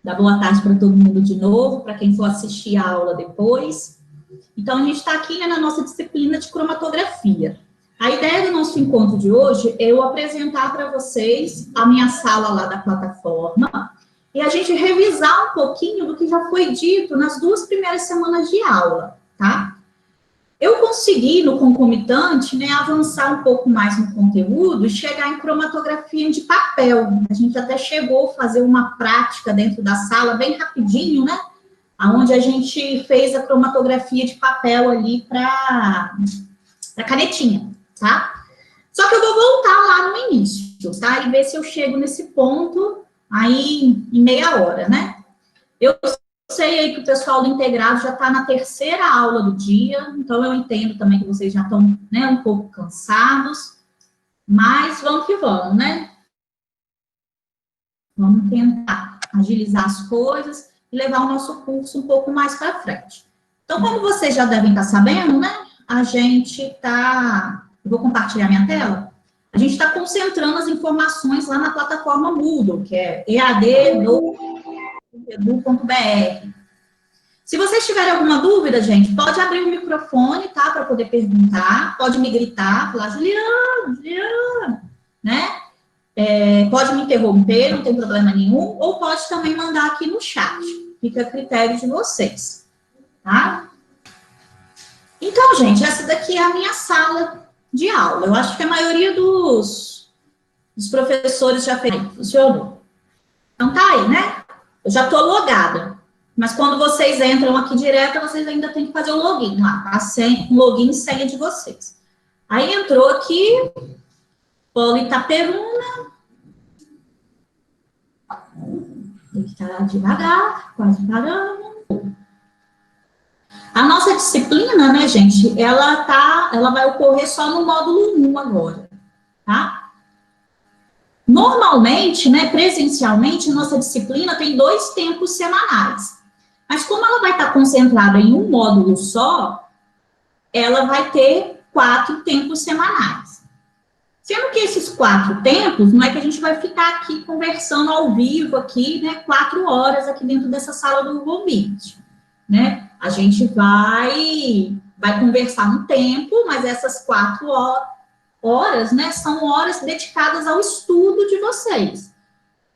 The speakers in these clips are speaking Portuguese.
Dar boa tarde para todo mundo de novo, para quem for assistir a aula depois. Então, a gente está aqui, né, na nossa disciplina de cromatografia. A ideia do nosso encontro de hoje é eu apresentar para vocês a minha sala lá da plataforma e a gente revisar um pouquinho do que já foi dito nas 2 primeiras semanas de aula, tá? Eu consegui, no concomitante, né, avançar um pouco mais no conteúdo e chegar em cromatografia de papel. A gente até chegou a fazer uma prática dentro da sala, bem rapidinho, né? Onde a gente fez a cromatografia de papel ali para canetinha, tá? Só que eu vou voltar lá no início, tá? E ver se eu chego nesse ponto aí em meia hora, né? Eu sei aí que o pessoal do integrado já está na 3ª aula do dia, então eu entendo também que vocês já estão, né, um pouco cansados, mas vamos que vamos, né? Vamos tentar agilizar as coisas e levar o nosso curso um pouco mais para frente. Então, como vocês já devem estar sabendo, né, a gente está... Eu vou compartilhar minha tela. A gente está concentrando as informações lá na plataforma Moodle, que é ead.edu.br. Se vocês tiverem alguma dúvida, gente, pode abrir o microfone, tá? Para poder perguntar, pode me gritar, falar, Juliana, né? Pode me interromper, não tem problema nenhum, ou pode também mandar aqui no chat. Fica a critério de vocês, tá? Então, gente, essa daqui é a minha sala de aula. Eu acho que a maioria dos professores já fez, funcionou. Então, tá aí, né? Eu já tô logada. Mas quando vocês entram aqui direto, vocês ainda tem que fazer o login lá, tá? O login e senha de vocês. Aí entrou aqui, Polo Itaperuna. Tem que estar devagar, quase parando. A nossa disciplina, né, gente, ela vai ocorrer só no módulo 1 agora, tá? Normalmente, né, presencialmente, nossa disciplina tem 2 tempos semanais. Mas como ela vai estar concentrada em um módulo só, ela vai ter 4 tempos semanais. Sendo que esses 4 tempos, não é que a gente vai ficar aqui conversando ao vivo aqui, né, 4 horas aqui dentro dessa sala do Google Meet, né? A gente vai conversar um tempo, mas essas 4 horas, né, são horas dedicadas ao estudo de vocês.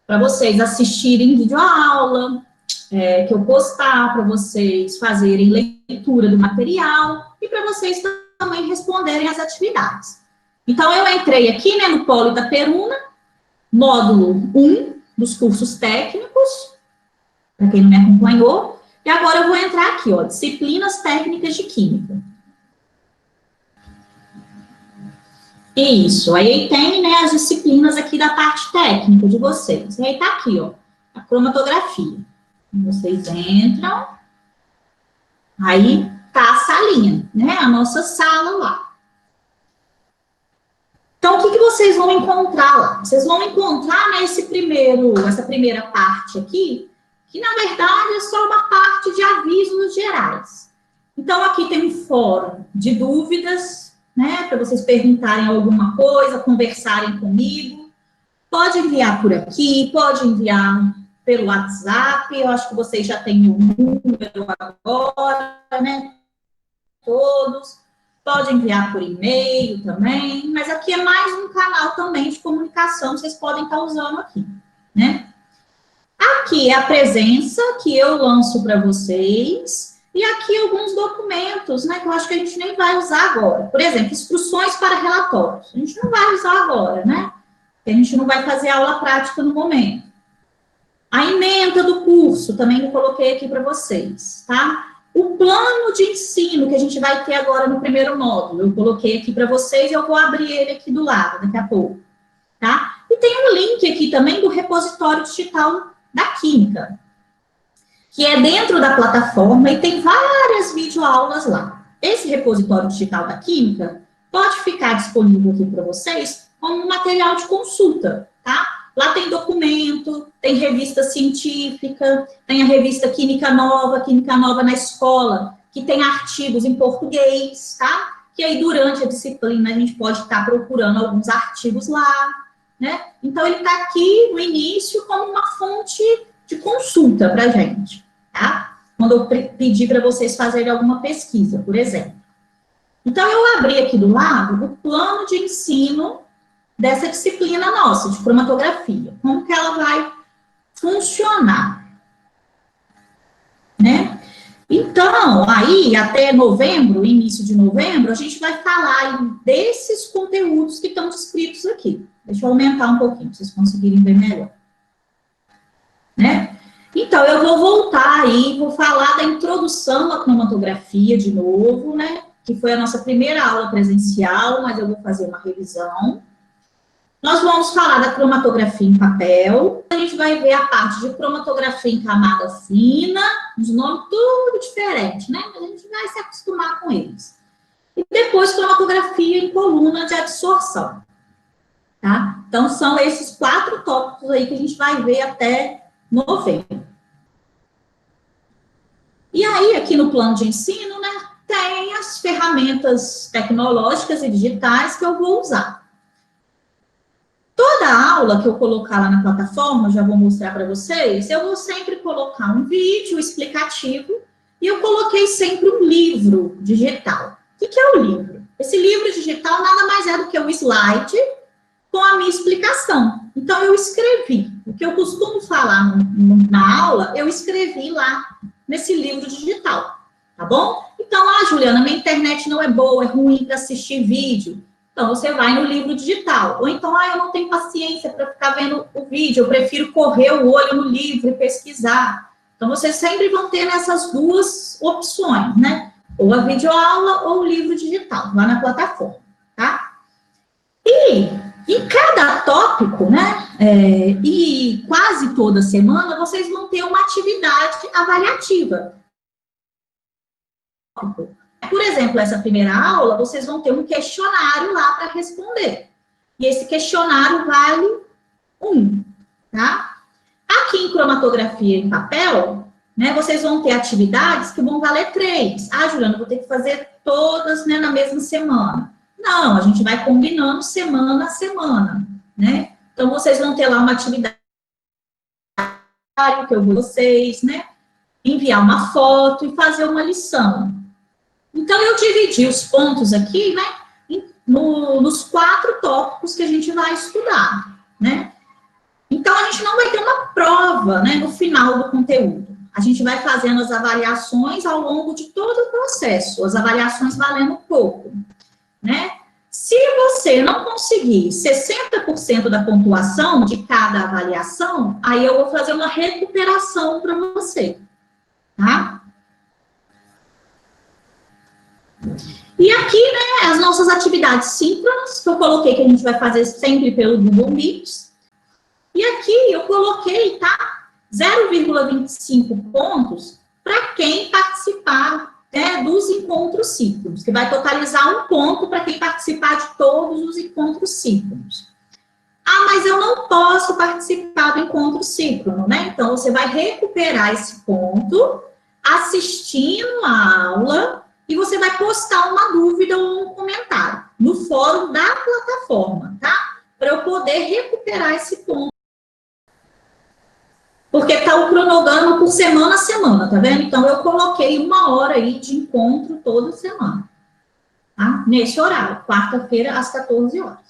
Para vocês assistirem videoaula, que eu postar, para vocês fazerem leitura do material e para vocês também responderem as atividades. Então, eu entrei aqui, né, no Polo Itaperuna, módulo 1 dos cursos técnicos, para quem não me acompanhou, e agora eu vou entrar aqui, ó, disciplinas técnicas de química. Isso, aí tem, né, as disciplinas aqui da parte técnica de vocês. E aí tá aqui, ó, a cromatografia. Vocês entram, aí tá a salinha, né, a nossa sala lá. Então, o que vocês vão encontrar lá? Vocês vão encontrar, né, essa primeira parte aqui, que, na verdade, é só uma parte de avisos gerais. Então, aqui tem um fórum de dúvidas, né, para vocês perguntarem alguma coisa, conversarem comigo. Pode enviar por aqui, pode enviar pelo WhatsApp, eu acho que vocês já têm o número agora, né, todos. Pode enviar por e-mail também, mas aqui é mais um canal também de comunicação que vocês podem estar usando aqui, né? Aqui é a presença que eu lanço para vocês, e aqui alguns documentos, né, que eu acho que a gente nem vai usar agora. Por exemplo, instruções para relatórios. A gente não vai usar agora, né? Porque a gente não vai fazer aula prática no momento. A ementa do curso, também eu coloquei aqui para vocês, tá? O plano de ensino que a gente vai ter agora no primeiro módulo, eu coloquei aqui para vocês e eu vou abrir ele aqui do lado, daqui a pouco, tá? E tem um link aqui também do repositório digital da Química, que é dentro da plataforma e tem várias videoaulas lá. Esse repositório digital da Química pode ficar disponível aqui para vocês como um material de consulta, tá? Lá tem documento, tem revista científica, tem a revista Química Nova na Escola, que tem artigos em português, tá? Que aí durante a disciplina a gente pode estar procurando alguns artigos lá, né? Então ele está aqui no início como uma fonte de consulta para a gente, tá? Quando eu pedir para vocês fazerem alguma pesquisa, por exemplo. Então, eu abri aqui do lado o plano de ensino dessa disciplina nossa, de cromatografia. Como que ela vai funcionar, né? Então, aí, até novembro, início de novembro, a gente vai falar desses conteúdos que estão descritos aqui. Deixa eu aumentar um pouquinho, para vocês conseguirem ver melhor. Né? Então, eu vou voltar aí, vou falar da introdução à cromatografia de novo, né? Que foi a nossa primeira aula presencial, mas eu vou fazer uma revisão. Nós vamos falar da cromatografia em papel. A gente vai ver a parte de cromatografia em camada fina, os nomes tudo diferente, né? Mas a gente vai se acostumar com eles. E depois cromatografia em coluna de absorção. Tá? Então, são esses 4 tópicos aí que a gente vai ver até novembro. E aí, aqui no plano de ensino, né, tem as ferramentas tecnológicas e digitais que eu vou usar. Toda aula que eu colocar lá na plataforma, já vou mostrar para vocês, eu vou sempre colocar um vídeo explicativo e eu coloquei sempre um livro digital. O que é o livro? Esse livro digital nada mais é do que um slide com a minha explicação. Então, eu escrevi. O que eu costumo falar na aula, eu escrevi lá nesse livro digital, tá bom? Então, Juliana, minha internet não é boa, é ruim para assistir vídeo. Então, você vai no livro digital. Ou então, eu não tenho paciência para ficar vendo o vídeo, eu prefiro correr o olho no livro e pesquisar. Então, vocês sempre vão ter essas 2 opções, né? Ou a videoaula ou o livro digital, lá na plataforma, tá? E em cada tópico, né, e quase toda semana, vocês vão ter uma atividade avaliativa. Por exemplo, essa primeira aula, vocês vão ter um questionário lá para responder. E esse questionário vale 1, tá? Aqui em cromatografia em papel, né, vocês vão ter atividades que vão valer 3. Juliana, eu vou ter que fazer todas, né, na mesma semana. Não, a gente vai combinando semana a semana, né? Então, vocês vão ter lá uma atividade que eu vou vocês, né? Enviar uma foto e fazer uma lição. Então, eu dividi os pontos aqui, né? Nos 4 tópicos que a gente vai estudar, né? Então, a gente não vai ter uma prova, né? No final do conteúdo. A gente vai fazendo as avaliações ao longo de todo o processo. As avaliações valendo pouco. Né? Se você não conseguir 60% da pontuação de cada avaliação, aí eu vou fazer uma recuperação para você, tá? E aqui, né, as nossas atividades síncronas, que eu coloquei que a gente vai fazer sempre pelo Google Meets. E aqui eu coloquei, tá? 0,25 pontos para quem participar, né, dos encontros síncronos, que vai totalizar 1 ponto para quem participar de todos os encontros síncronos. Mas eu não posso participar do encontro síncrono, né? Então, você vai recuperar esse ponto assistindo a aula e você vai postar uma dúvida ou um comentário no fórum da plataforma, tá? Para eu poder recuperar esse ponto. Porque está o cronograma por semana a semana, tá vendo? Então, eu coloquei 1 hora aí de encontro toda semana, tá? Nesse horário, quarta-feira, às 14 horas.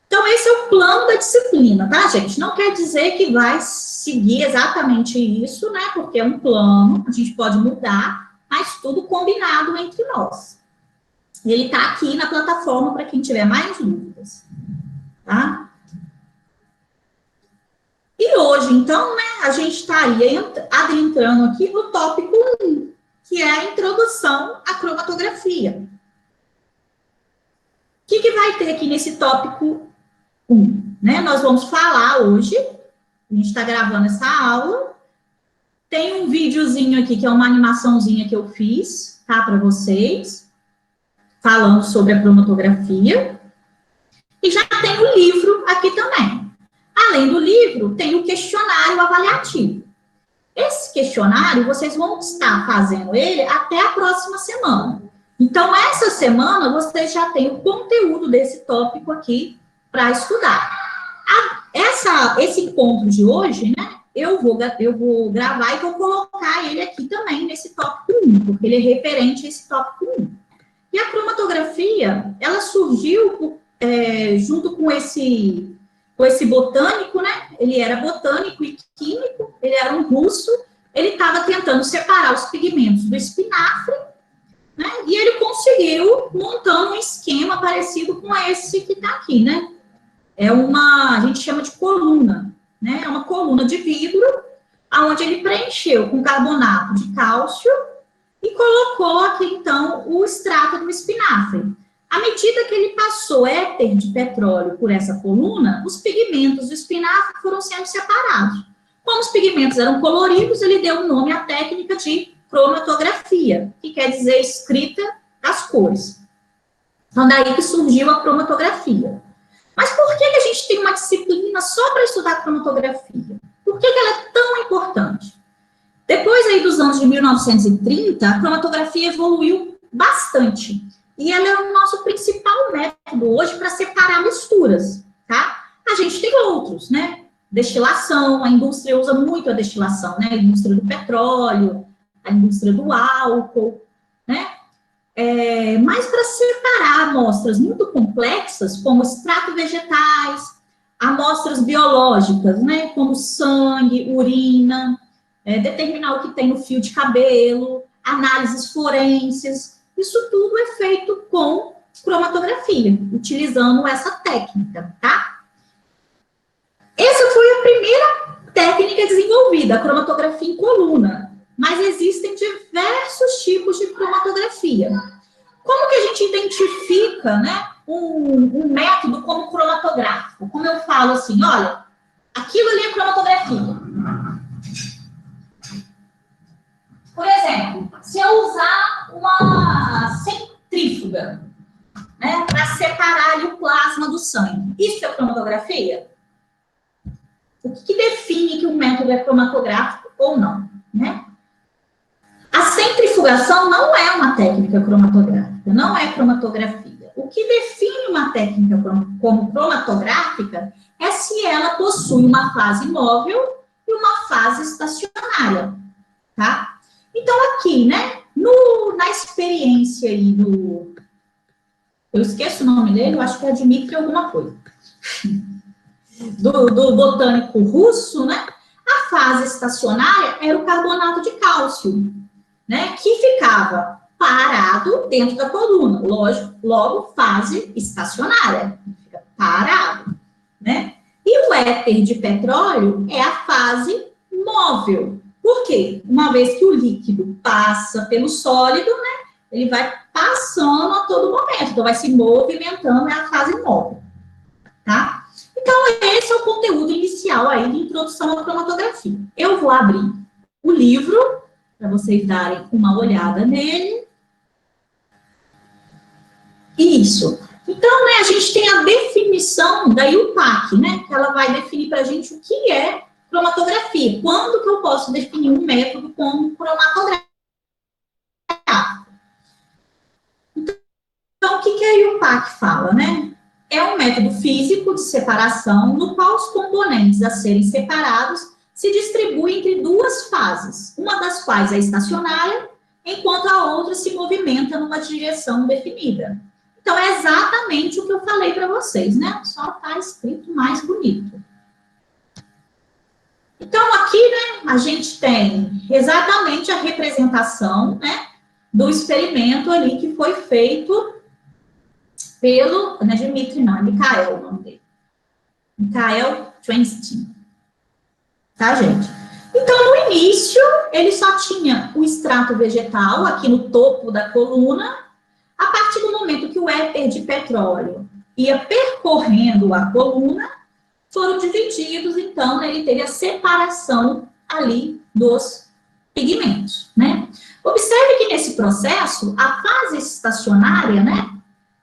Então, esse é o plano da disciplina, tá, gente? Não quer dizer que vai seguir exatamente isso, né? Porque é um plano, a gente pode mudar, mas tudo combinado entre nós. Ele está aqui na plataforma para quem tiver mais dúvidas, tá? E hoje, então, né, a gente estaria adentrando aqui no tópico 1, que é a introdução à cromatografia. O que vai ter aqui nesse tópico 1? Né? Nós vamos falar hoje, a gente está gravando essa aula, tem um videozinho aqui, que é uma animaçãozinha que eu fiz, tá, para vocês, falando sobre a cromatografia, e já tem o livro aqui também. Além do livro, tem o questionário avaliativo. Esse questionário, vocês vão estar fazendo ele até a próxima semana. Então, essa semana, vocês já têm o conteúdo desse tópico aqui para estudar. Esse encontro de hoje, né, eu vou gravar e vou colocar ele aqui também nesse tópico 1, porque ele é referente a esse tópico 1. E a cromatografia, ela surgiu junto com esse botânico, né? Ele era botânico e químico, ele era um russo, ele estava tentando separar os pigmentos do espinafre, né? E ele conseguiu montando um esquema parecido com esse que está aqui, né? A gente chama de coluna, né? É uma coluna de vidro, onde ele preencheu com carbonato de cálcio e colocou aqui, então, o extrato do espinafre. À medida que ele passou éter de petróleo por essa coluna, os pigmentos do espinafre foram sendo separados. Como os pigmentos eram coloridos, ele deu o nome à técnica de cromatografia, que quer dizer escrita das cores. Então, daí que surgiu a cromatografia. Mas por que a gente tem uma disciplina só para estudar cromatografia? Por que ela é tão importante? Depois aí dos anos de 1930, a cromatografia evoluiu bastante. E ela é o nosso principal método hoje para separar misturas, tá? A gente tem outros, né? Destilação, a indústria usa muito a destilação, né? A indústria do petróleo, a indústria do álcool, né? Mas para separar amostras muito complexas, como extrato vegetais, amostras biológicas, né? Como sangue, urina, determinar o que tem no fio de cabelo, análises forenses, isso tudo é feito com cromatografia, utilizando essa técnica, tá? Essa foi a primeira técnica desenvolvida, a cromatografia em coluna, mas existem diversos tipos de cromatografia. Como que a gente identifica, né, um método como cromatográfico? Como eu falo assim, olha, aquilo ali é cromatografia. Por exemplo, se eu usar uma centrífuga, né, para separar ali o plasma do sangue, isso é cromatografia? O que define que um método é cromatográfico ou não, né? A centrifugação não é uma técnica cromatográfica, não é cromatografia. O que define uma técnica como cromatográfica é se ela possui uma fase móvel e uma fase estacionária, tá? Então, aqui, né, na experiência aí eu esqueço o nome dele, eu acho que é Dmitry alguma coisa, do botânico russo, né, a fase estacionária era o carbonato de cálcio, né, que ficava parado dentro da coluna, logo fase estacionária, fica parado, né, e o éter de petróleo é a fase móvel. Por quê? Uma vez que o líquido passa pelo sólido, né, ele vai passando a todo momento, então vai se movimentando, é a fase móvel, tá? Então, esse é o conteúdo inicial aí de introdução à cromatografia. Eu vou abrir o livro, para vocês darem uma olhada nele. Isso. Então, né, a gente tem a definição da IUPAC, né, que ela vai definir para a gente o que é cromatografia. Quando que eu posso definir um método como cromatográfico? Então, o que a IUPAC fala, né? É um método físico de separação no qual os componentes a serem separados se distribuem entre duas fases, uma das quais é estacionária, enquanto a outra se movimenta numa direção definida. Então, é exatamente o que eu falei para vocês, né? Só está escrito mais bonito. Então, aqui, né, a gente tem exatamente a representação, né, do experimento ali que foi feito pelo, não é Dmitry, não, é Mikhail o nome dele. Mikhail Trenstein. Tá, gente? Então, no início, ele só tinha o extrato vegetal aqui no topo da coluna. A partir do momento que o éter de petróleo ia percorrendo a coluna, foram divididos, então, né, ele teve a separação ali dos pigmentos, né? Observe que nesse processo, a fase estacionária, né,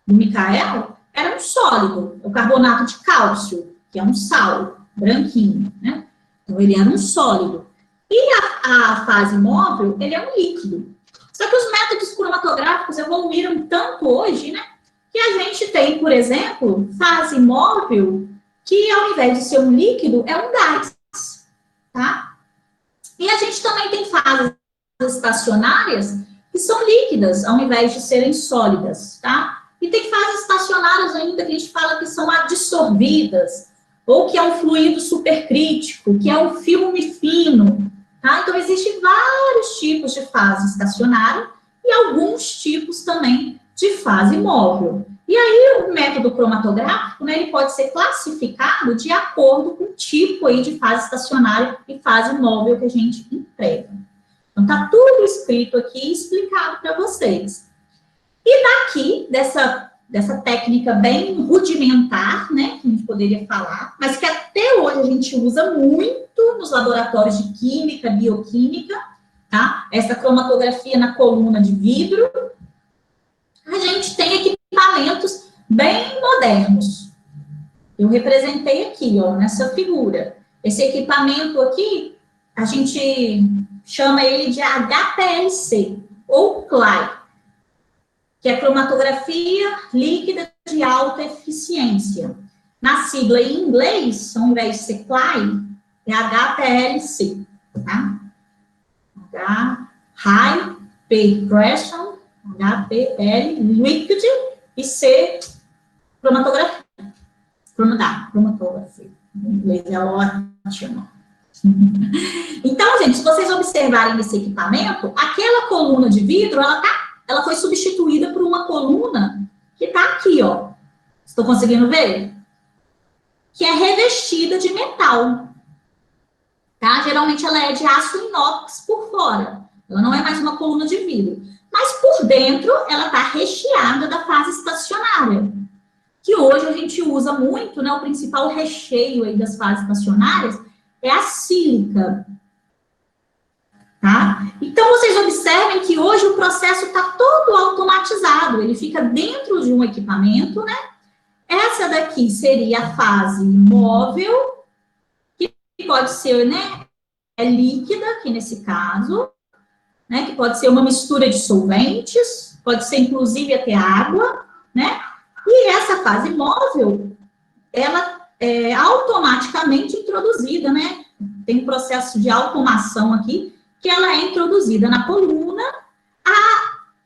do Mikhail, era um sólido, o carbonato de cálcio, que é um sal branquinho, né? Então, ele era um sólido. E a fase móvel, ele é um líquido. Só que os métodos cromatográficos evoluíram tanto hoje, né, que a gente tem, por exemplo, fase móvel, que ao invés de ser um líquido, é um gás, tá? E a gente também tem fases estacionárias que são líquidas, ao invés de serem sólidas, tá? E tem fases estacionárias ainda que a gente fala que são adsorvidas, ou que é um fluido supercrítico, que é um filme fino, tá? Então, existem vários tipos de fase estacionária e alguns tipos também de fase móvel. E aí, o método cromatográfico, né, ele pode ser classificado de acordo com o tipo aí de fase estacionária e fase móvel que a gente emprega. Então, tá tudo escrito aqui e explicado para vocês. E daqui, dessa técnica bem rudimentar, né, que a gente poderia falar, mas que até hoje a gente usa muito nos laboratórios de química, bioquímica, tá? Essa cromatografia na coluna de vidro, a gente tem equipamentos bem modernos. Eu representei aqui, ó, nessa figura. Esse equipamento aqui, a gente chama ele de HPLC, ou CLI, que é cromatografia líquida de alta eficiência. Na sigla em inglês, ao invés de ser CLI, é HPLC, tá? High Pressure, HPL, Liquid, e C, cromatografia. Cromatografia. Em inglês é ótimo. Então, gente, se vocês observarem nesse equipamento, aquela coluna de vidro, ela foi substituída por uma coluna que está aqui, ó. Estou conseguindo ver? Que é revestida de metal. Tá? Geralmente ela é de aço inox por fora. Ela não é mais uma coluna de vidro. Mas por dentro, ela está recheada da fase estacionária. Que hoje a gente usa muito, né? O principal recheio aí das fases estacionárias é a sílica. Tá? Então, vocês observem que hoje o processo está todo automatizado. Ele fica dentro de um equipamento, né? Essa daqui seria a fase móvel, que pode ser, né, líquida, aqui nesse caso, né, que pode ser uma mistura de solventes, pode ser inclusive até água, né? E essa fase móvel, ela é automaticamente introduzida, né? Tem um processo de automação aqui, que ela é introduzida na coluna.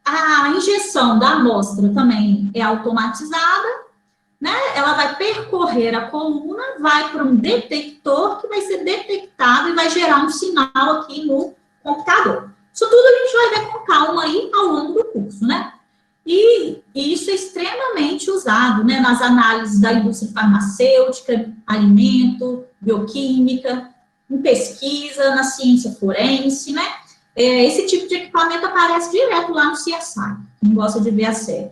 A injeção da amostra também é automatizada, né? Ela vai percorrer a coluna, vai para um detector que vai ser detectado e vai gerar um sinal aqui no computador. Isso tudo a gente vai ver com calma aí ao longo do curso, né? E isso é extremamente usado, né, nas análises da indústria farmacêutica, alimento, bioquímica, em pesquisa, na ciência forense, né? Esse tipo de equipamento aparece direto lá no CSI, quem gosta de ver a série.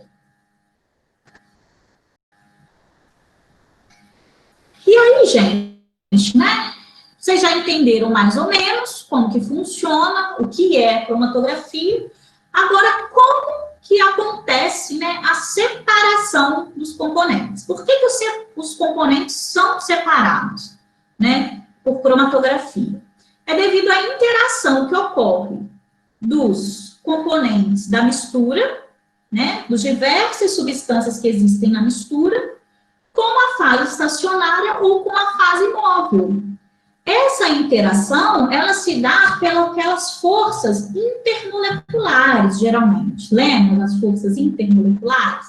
E aí, gente, né? Vocês já entenderam mais ou menos como que funciona, o que é cromatografia. Agora, como que acontece, né, a separação dos componentes? Por que os componentes são separados, né, por cromatografia? É devido à interação que ocorre dos componentes da mistura, né, dos diversas substâncias que existem na mistura, com a fase estacionária ou com a fase móvel. Essa interação, ela se dá pelas forças intermoleculares, geralmente. Lembra das forças intermoleculares?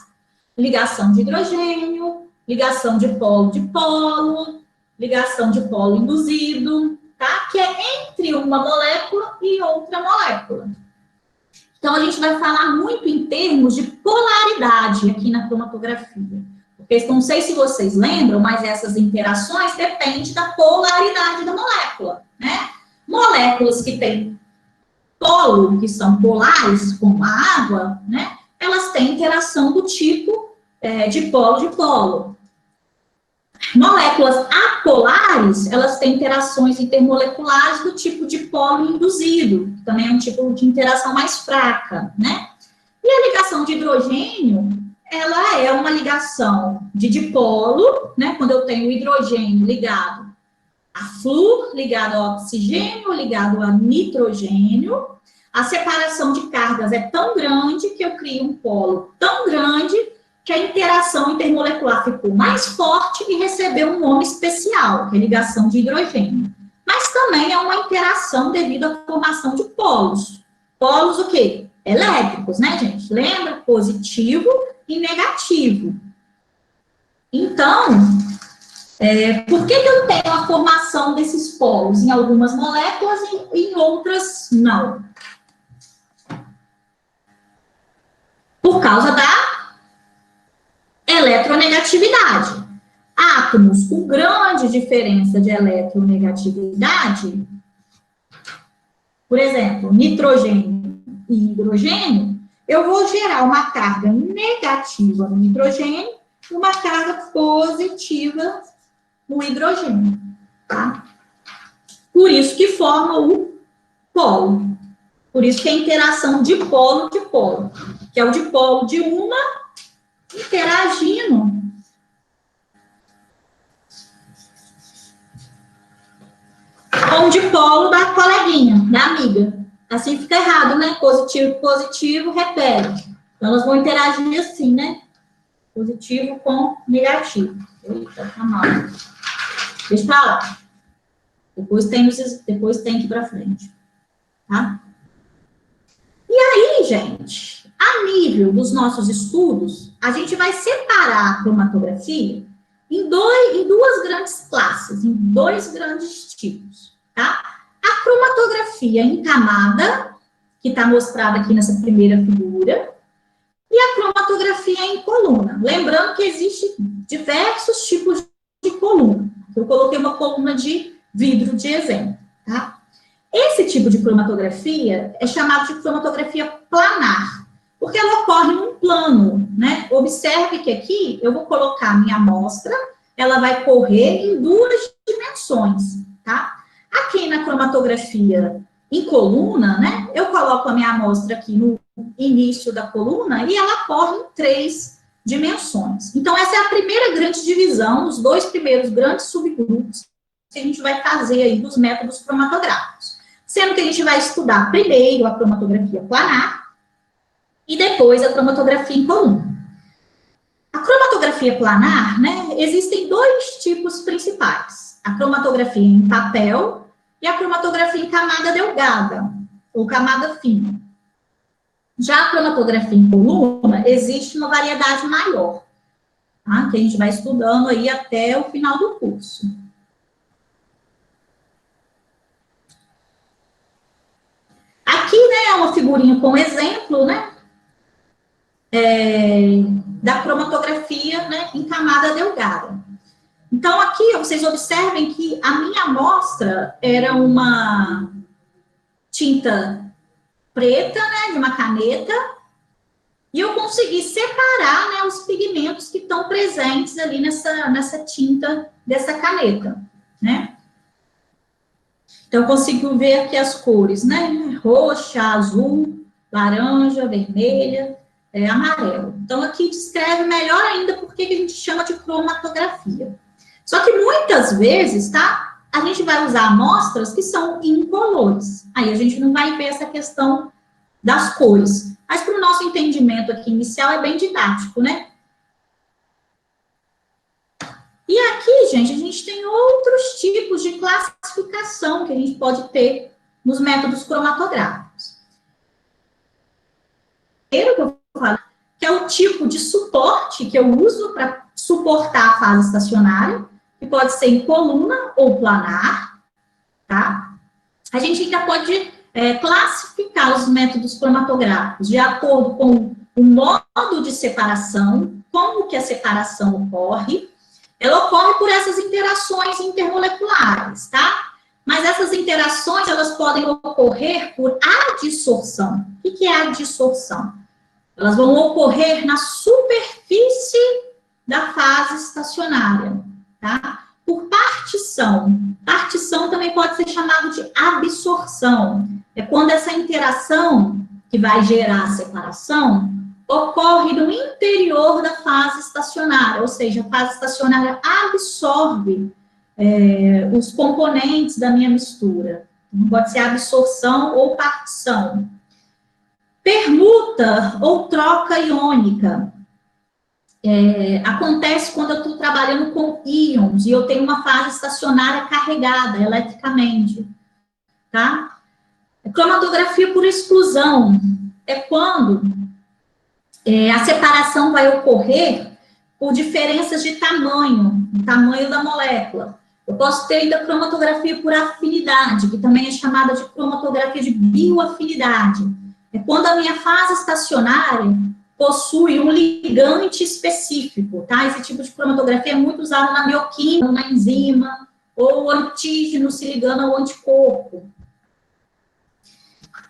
Ligação de hidrogênio, ligação de polo, ligação de polo induzido, tá? Que é entre uma molécula e outra molécula. Então, a gente vai falar muito em termos de polaridade aqui na cromatografia. Porque não sei se vocês lembram, mas essas interações dependem da polaridade da molécula, né? Moléculas que têm polo, que são polares, como a água, né? Elas têm interação do tipo de polo. Moléculas apolares, elas têm interações intermoleculares do tipo de polo induzido, que também é um tipo de interação mais fraca, né? E a ligação de hidrogênio, ela é uma ligação de dipolo, né? Quando eu tenho hidrogênio ligado a flúor, ligado ao oxigênio, ligado a nitrogênio, a separação de cargas é tão grande que eu crio um polo tão grande que a interação intermolecular ficou mais forte e recebeu um nome especial, que é ligação de hidrogênio. Mas mas também é uma interação devido à formação de polos. Polos o quê? Elétricos, né, gente? Lembra? Positivo e negativo. Então, por que eu tenho a formação desses polos em algumas moléculas e em outras não? Por causa da eletronegatividade. Átomos com grande diferença de eletronegatividade, por exemplo, nitrogênio e hidrogênio, eu vou gerar uma carga negativa no nitrogênio e uma carga positiva no hidrogênio, tá? Por isso que forma o polo. Por isso que é a interação dipolo, que é o dipolo de uma interagindo com o dipolo da coleguinha, da amiga. Assim fica errado, né? Positivo, positivo, repele. Então, elas vão interagir assim, né? Positivo com negativo. Eita, tá mal. Deixa pra lá. Depois tem que ir pra frente. Tá? E aí, gente, a nível dos nossos estudos, a gente vai separar a cromatografia em duas grandes classes, em dois grandes tipos, tá? A cromatografia em camada, que está mostrada aqui nessa primeira figura, e a cromatografia em coluna. Lembrando que existem diversos tipos de coluna. Eu coloquei uma coluna de vidro de exemplo, tá? Esse tipo de cromatografia é chamado de cromatografia planar, porque ela ocorre num plano, né? Observe que aqui eu vou colocar a minha amostra, ela vai correr em duas dimensões, tá? Aqui na cromatografia em coluna, né? Eu coloco a minha amostra aqui no início da coluna e ela corre em 3 dimensões. Então, essa é a primeira grande divisão, os 2 primeiros grandes subgrupos que a gente vai fazer aí dos métodos cromatográficos. Sendo que a gente vai estudar primeiro a cromatografia planar e depois a cromatografia em coluna. A cromatografia planar, né, existem 2 tipos principais. A cromatografia em papel e a cromatografia em camada delgada, ou camada fina. Já a cromatografia em coluna, existe uma variedade maior, tá? Que a gente vai estudando aí até o final do curso. Aqui, né, é uma figurinha com exemplo, né, da cromatografia, né, em camada delgada. Então, aqui, vocês observem que a minha amostra era uma tinta preta, né, de uma caneta, e eu consegui separar, né, os pigmentos que estão presentes ali nessa tinta dessa caneta, né. Então, eu consigo ver aqui as cores, né, roxa, azul, laranja, vermelha, amarelo. Então, aqui descreve melhor ainda por que a gente chama de cromatografia. Só que muitas vezes, tá, a gente vai usar amostras que são incolores. Aí a gente não vai ver essa questão das cores. Mas para o nosso entendimento aqui inicial é bem didático, né? E aqui, gente, a gente tem outros tipos de classificação que a gente pode ter nos métodos cromatográficos. Primeiro que eu vou falar, que é o tipo de suporte que eu uso para suportar a fase estacionária, que pode ser em coluna ou planar, tá? A gente ainda pode classificar os métodos cromatográficos de acordo com o modo de separação, como que a separação ocorre. Ela ocorre por essas interações intermoleculares, tá? Mas essas interações, elas podem ocorrer por adsorção. O que é adsorção? Elas vão ocorrer na superfície da fase estacionária, tá? Por partição. Partição também pode ser chamado de absorção. É quando essa interação, que vai gerar a separação, ocorre no interior da fase estacionária, ou seja, a fase estacionária absorve os componentes da minha mistura. Então, pode ser absorção ou partição. Permuta ou troca iônica. acontece quando eu estou trabalhando com íons e eu tenho uma fase estacionária carregada eletricamente, tá? Cromatografia por exclusão é quando a separação vai ocorrer por diferenças de tamanho da molécula. Eu posso ter ainda cromatografia por afinidade, que também é chamada de cromatografia de bioafinidade. É quando a minha fase estacionária possui um ligante específico, tá? Esse tipo de cromatografia é muito usado na bioquímica, na enzima, ou o antígeno se ligando ao anticorpo.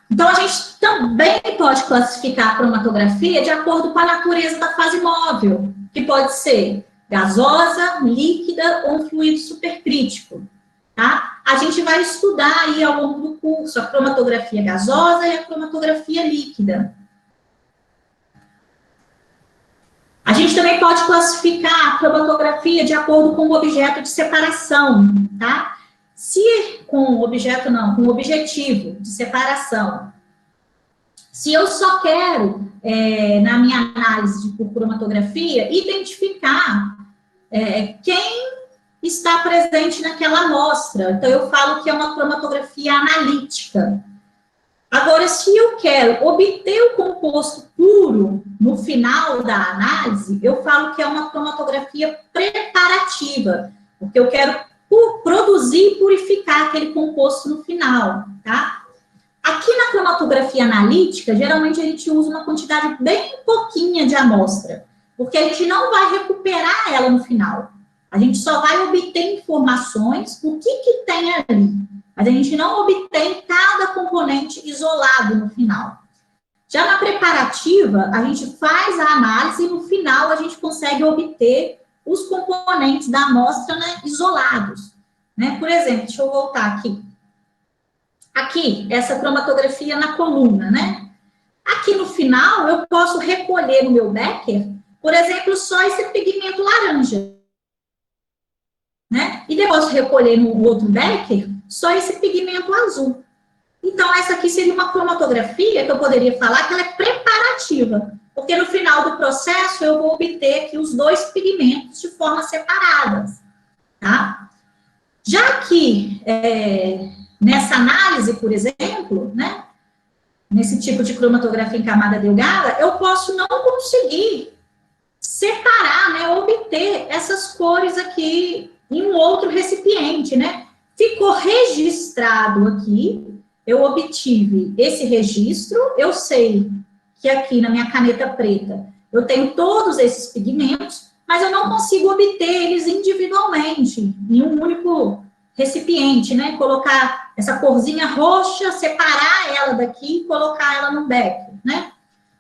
Então, a gente também pode classificar a cromatografia de acordo com a natureza da fase móvel, que pode ser gasosa, líquida ou um fluido supercrítico, tá? A gente vai estudar aí ao longo do curso a cromatografia gasosa e a cromatografia líquida. A gente também pode classificar a cromatografia de acordo com o objeto de separação, tá? Se com objeto não, com objetivo de separação. Se eu só quero, na minha análise por cromatografia, identificar quem está presente naquela amostra. Então, eu falo que é uma cromatografia analítica. Agora, se eu quero obter o composto puro no final da análise, eu falo que é uma cromatografia preparativa, porque eu quero produzir e purificar aquele composto no final, tá? Aqui na cromatografia analítica, geralmente a gente usa uma quantidade bem pouquinha de amostra, porque a gente não vai recuperar ela no final. A gente só vai obter informações do que tem ali, mas a gente não obtém cada componente isolado no final. Já na preparativa, a gente faz a análise e no final a gente consegue obter os componentes da amostra, né, isolados. Né? Por exemplo, deixa eu voltar aqui. Aqui, essa cromatografia na coluna, né? Aqui no final, eu posso recolher no meu Becker, por exemplo, só esse pigmento laranja. Né? E depois recolher no outro Becker, só esse pigmento azul. Então, essa aqui seria uma cromatografia que eu poderia falar que ela é preparativa, porque no final do processo eu vou obter aqui os dois pigmentos de forma separadas, tá? Já que nessa análise, por exemplo, né, nesse tipo de cromatografia em camada delgada, eu posso não conseguir separar, né, obter essas cores aqui em um outro recipiente, né? Ficou registrado aqui, eu obtive esse registro, eu sei que aqui na minha caneta preta eu tenho todos esses pigmentos, mas eu não consigo obter eles individualmente, em um único recipiente, né? Colocar essa corzinha roxa, separar ela daqui e colocar ela no Becker, né?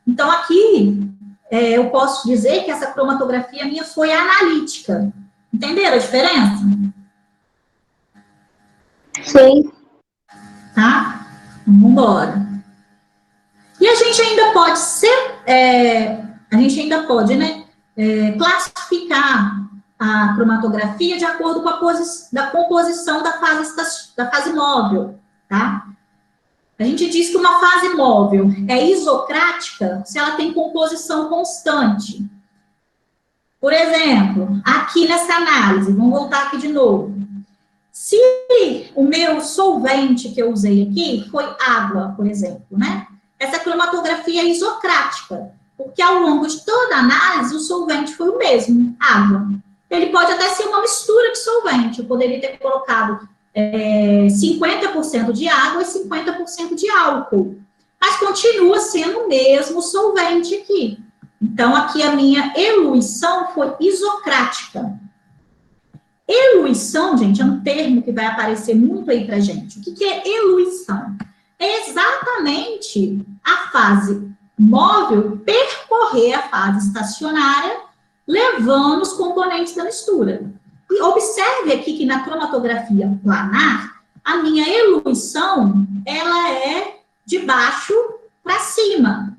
Então, aqui, eu posso dizer que essa cromatografia minha foi analítica. Entenderam a diferença? Sim. Tá? Vamos embora. E a gente ainda pode né, classificar a cromatografia de acordo com a composição da fase móvel, tá? A gente diz que uma fase móvel é isocrática se ela tem composição constante. Por exemplo, aqui nessa análise, vamos voltar aqui de novo. Se o meu solvente que eu usei aqui foi água, por exemplo, né? Essa cromatografia é isocrática, porque ao longo de toda a análise, o solvente foi o mesmo, água. Ele pode até ser uma mistura de solvente, eu poderia ter colocado 50% de água e 50% de álcool, mas continua sendo o mesmo solvente aqui. Então, aqui a minha eluição foi isocrática. Eluição, gente, é um termo que vai aparecer muito aí pra gente. O que é eluição? É exatamente a fase móvel percorrer a fase estacionária, levando os componentes da mistura. E observe aqui que na cromatografia planar, a minha eluição, ela é de baixo para cima.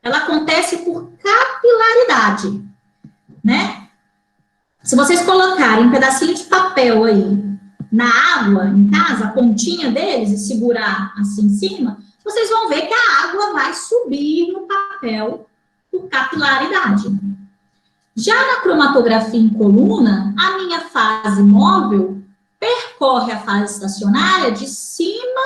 Ela acontece por capilaridade, né? Se vocês colocarem um pedacinho de papel aí na água, em casa, a pontinha deles, e segurar assim em cima, vocês vão ver que a água vai subir no papel por capilaridade. Já na cromatografia em coluna, a minha fase móvel percorre a fase estacionária de cima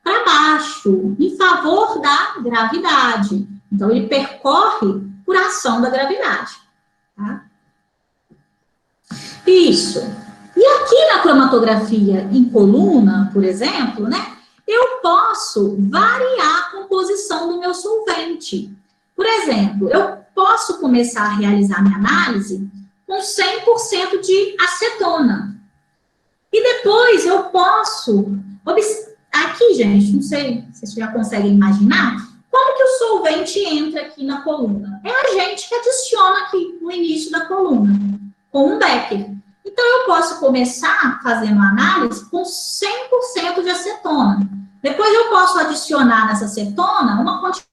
para baixo, em favor da gravidade. Então, ele percorre por ação da gravidade. Tá? Isso. E aqui na cromatografia em coluna, por exemplo, né, eu posso variar a composição do meu solvente. Por exemplo, eu posso começar a realizar minha análise com 100% de acetona. E depois eu posso... Aqui, gente, não sei se vocês já conseguem imaginar como que o solvente entra aqui na coluna. É a gente que adiciona aqui no início da coluna, com um Becker. Então, eu posso começar fazendo a análise com 100% de acetona. Depois, eu posso adicionar nessa acetona uma quantidade.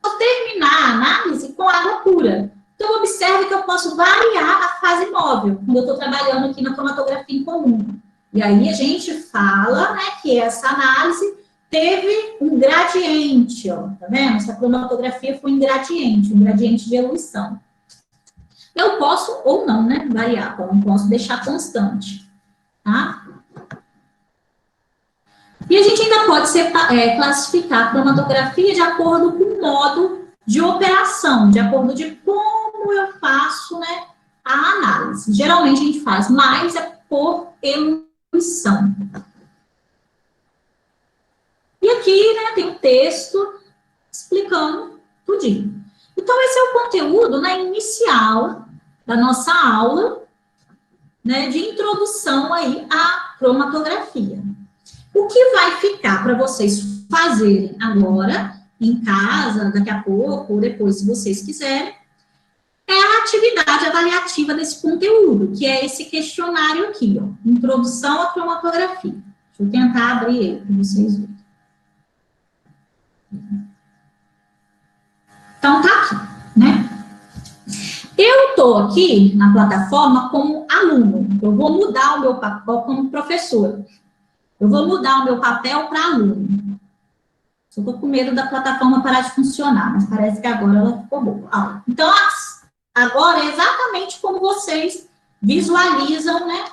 Vou terminar a análise com água pura. Então, observe que eu posso variar a fase móvel, quando eu estou trabalhando aqui na cromatografia em coluna. E aí, a gente fala, né, que essa análise teve um gradiente, ó, tá vendo? Essa cromatografia foi um gradiente de evolução. Eu posso ou não, né, variar, eu não posso deixar constante, tá? E a gente ainda pode classificar a cromatografia de acordo com o modo de operação, de acordo de como eu faço, né, a análise. Geralmente a gente faz mais por eluição. E aqui, né, tem um texto explicando tudinho. Então, esse é o conteúdo, né, inicial da nossa aula, né, de introdução aí à cromatografia. O que vai ficar para vocês fazerem agora, em casa, daqui a pouco, ou depois, se vocês quiserem, é a atividade avaliativa desse conteúdo, que é esse questionário aqui, ó, Introdução à Cromatografia. Deixa eu tentar abrir ele para vocês verem. Então, tá aqui, né? Eu estou aqui na plataforma como aluno. Eu vou mudar o meu papel como professora. Eu vou mudar o meu papel para aluno. Eu estou com medo da plataforma parar de funcionar, mas parece que agora ela ficou boa. Então, agora é exatamente como vocês visualizam, né?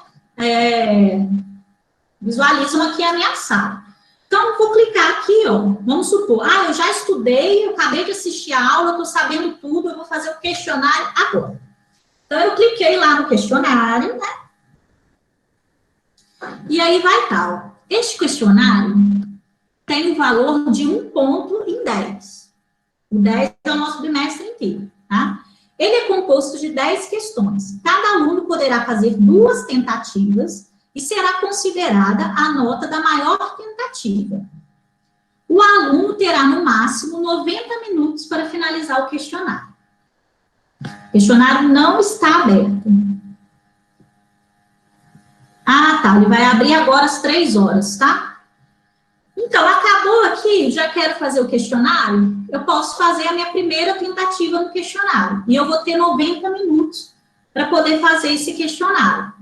Visualizam aqui a minha sala. Então, vou clicar aqui, ó. Vamos supor, eu já estudei, eu acabei de assistir a aula, estou sabendo tudo, eu vou fazer o questionário agora. Então, eu cliquei lá no questionário, né? E aí vai estar, ó. Este questionário tem um valor de 1 ponto em 10. O 10 é o nosso bimestre inteiro, tá? Ele é composto de 10 questões. Cada aluno poderá fazer 2 tentativas e será considerada a nota da maior tentativa. O aluno terá, no máximo, 90 minutos para finalizar o questionário. O questionário não está aberto. Tá, ele vai abrir agora às 3 horas, tá? Então, acabou aqui, já quero fazer o questionário, eu posso fazer a minha primeira tentativa no questionário. E eu vou ter 90 minutos para poder fazer esse questionário.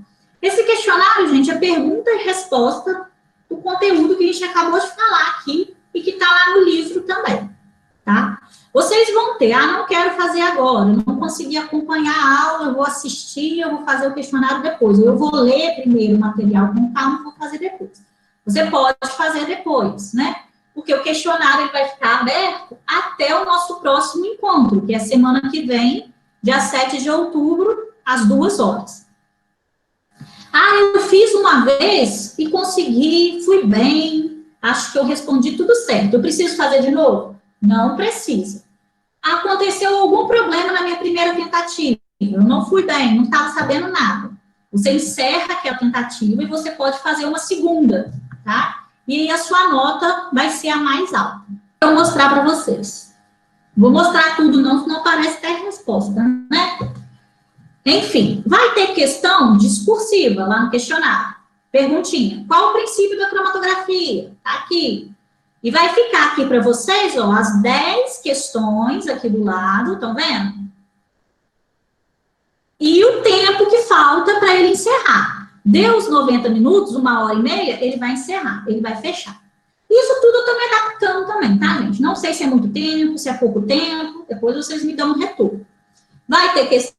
Esse questionário, gente, é pergunta e resposta do conteúdo que a gente acabou de falar aqui e que está lá no livro também, tá? Vocês vão ter, não quero fazer agora, não consegui acompanhar a aula, eu vou assistir, eu vou fazer o questionário depois. Eu vou ler primeiro o material com calma e vou fazer depois. Você pode fazer depois, né? Porque o questionário ele vai ficar aberto até o nosso próximo encontro, que é semana que vem, dia 7 de outubro, às 2 horas. Eu fiz uma vez e consegui, fui bem, acho que eu respondi tudo certo. Eu preciso fazer de novo? Não precisa. Aconteceu algum problema na minha primeira tentativa, eu não fui bem, não estava sabendo nada. Você encerra aquela tentativa e você pode fazer uma segunda, tá? E aí a sua nota vai ser a mais alta. Vou mostrar para vocês. Vou mostrar tudo, não, senão parece ter resposta, né? Enfim, vai ter questão discursiva lá no questionário. Perguntinha, qual o princípio da cromatografia? Tá aqui. E vai ficar aqui para vocês, ó, as 10 questões aqui do lado, estão vendo? E o tempo que falta para ele encerrar. Deu os 90 minutos, 1 hora e meia, ele vai encerrar, ele vai fechar. Isso tudo eu tô me adaptando também, tá, gente? Não sei se é muito tempo, se é pouco tempo, depois vocês me dão um retorno. Vai ter questão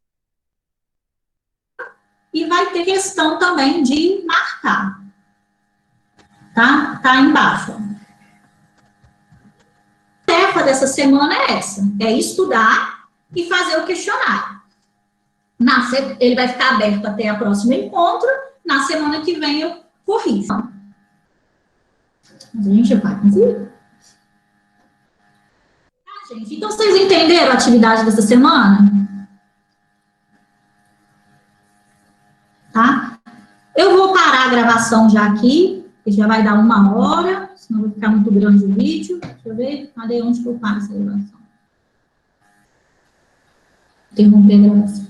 e vai ter questão também de marcar, tá? Tá embaixo. A tarefa dessa semana é essa, é estudar e fazer o questionário. Ele vai ficar aberto até o próximo encontro, na semana que vem eu corrijo. A gente vai conseguir. Tá, gente? Então, vocês entenderam a atividade dessa semana? Tá? Eu vou parar a gravação já aqui, que já vai dar 1 hora, senão vai ficar muito grande o vídeo. Deixa eu ver, cadê onde que eu paro essa gravação? Interromper a gravação.